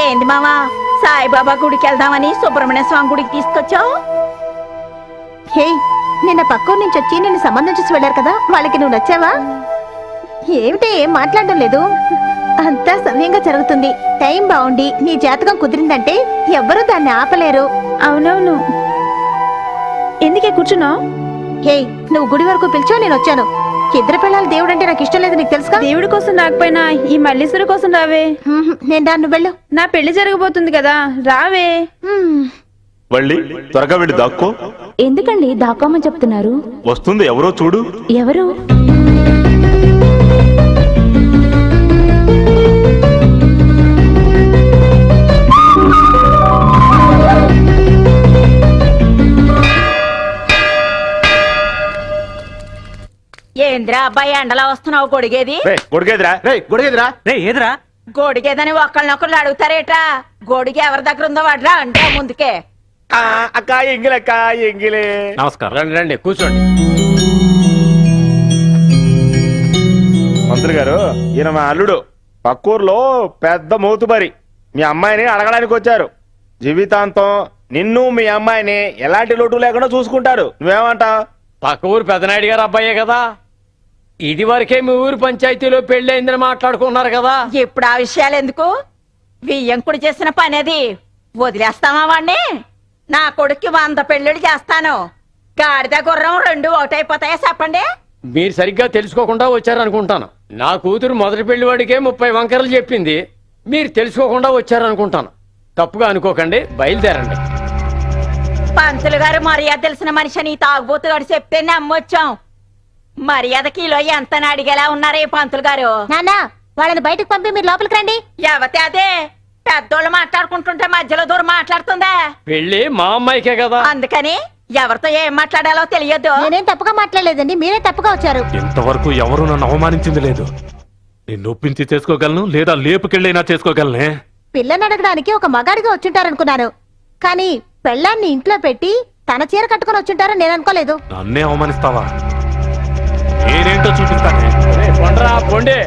ఏంది మామా సాయిబాబా గుడికి వెళ్దామని సుబ్రహ్మణ్య స్వామి గుడికి తీసుకొచ్చావు? హే, నిన్న పక్కూరు నుంచి వచ్చి నిన్ను సంబంధం చూసి వెళ్ళారు కదా, వాళ్ళకి నువ్వు నచ్చావా? ఏమిటి ఏం మాట్లాడడం లేదు? అంతా సమయంగా జరుగుతుంది. టైం బాగుండి నీ జాతకం కుదిరిందంటే ఎవ్వరూ దాన్ని ఆపలేరు. అవునవును. ఎందుకే కూర్చున్నావు? హే, నువ్వు గుడి వరకు పిలిచావు, నేను వచ్చాను. ఇద్దరు పిల్లలు దేవుడు అంటే నాకు ఇష్టం లేదు, నీకు తెలుసుగా. దేవుడి కోసం రాకపోయినా ఈ మల్లీశ్వరి కోసం రావే. నేను దాన్ని వెళ్ళు. నా పెళ్లి జరగబోతుంది కదా, రావే. వెళ్ళి త్వరగా వెళ్ళి దాక్కో. ఎందుకండి దాక్కోమని చెప్తున్నారు? వస్తుంది, ఎవరో చూడు. ఎవరు? ఏంద్రా అబ్బాయి ఎండలా వస్తున్నావు? గొడిగేది ఏదిరా? గొడిగేదని ఒకళ్ళనొకళ్ళు అడుగుతారేటా? గొడిగి ఎవరి దగ్గర ఉందో వాడ్రా అంటే ముందుకే. అక్క ఎంగిలే. నమస్కారం. రండి రండి కూర్చోండి. మంత్రి గారు, ఈయన మా అల్లుడు. పక్కూరులో పెద్ద మోతుబరి. మీ అమ్మాయిని అడగడానికి వచ్చారు. జీవితాంతం నిన్ను మీ అమ్మాయిని ఎలాంటి లోటు లేకుండా చూసుకుంటారు. నువ్వేమంటావు? పక్క ఊరు పెద్దనాయుడు గారు అబ్బాయే కదా. ఇది వరకే మీ ఊరు పంచాయతీలో పెళ్ళయిందని మాట్లాడుకున్నారు కదా. ఇప్పుడు ఆ విషయాలు ఎందుకు? వియ్యంకుడు చేసిన పని అది. వదిలేస్తామా వాణ్ణి? నా కొడుక్కి 100 పెళ్ళిళ్ళు చేస్తాను. గాడిద గుర్రం 2 ఒకటైపోతాయా చెప్పండి? మీరు సరిగ్గా తెలుసుకోకుండా వచ్చారనుకుంటాను. నా కూతురు మొదటి పెళ్లి వాడికే 30 వంకరలు చెప్పింది. మీరు తెలుసుకోకుండా వచ్చారనుకుంటాను. తప్పుగా అనుకోకండి, బయలుదేరండి. పంతులు గారు మర్యాద తెలిసిన మనిషిని తాగుబోతు గారు చెప్తే నమ్మొచ్చాం. మర్యాద కిలో ఎంత అడిగేలా ఉన్నారే పంతులు గారు. నానా, వాళ్ళని బయటకు పంపి మీరు లోపలికి రండి. ఎవతే అదే పెద్దోళ్ళు మాట్లాడుకుంటుంటే మధ్యలో దూరం మాట్లాడుతుందా? పెళ్లి మా అమ్మాయికే కదా. అందుకని ఎవరితో ఏం మాట్లాడాలో తెలియదు. నేనేం తప్పుగా మాట్లాడలేదండి, మీరే తప్పుగా వచ్చారు. ఇంతవరకు ఎవరు నన్ను అవమానించింది లేదు. నేను ఒప్పించి చేసుకోగలను, లేదా లేపుకెళ్ళైనా చేసుకోగలనే. పిల్లని అడగడానికి ఒక మగాడిగా వచ్చుంటారనుకున్నాను, కానీ పెళ్ళాన్ని ఇంట్లో పెట్టి తన చీర కట్టుకుని వచ్చుంటారని నేను అనుకోలేదు. నన్నే అవమానిస్తావా? నేనేంటో చూపిస్తానే. పొండి.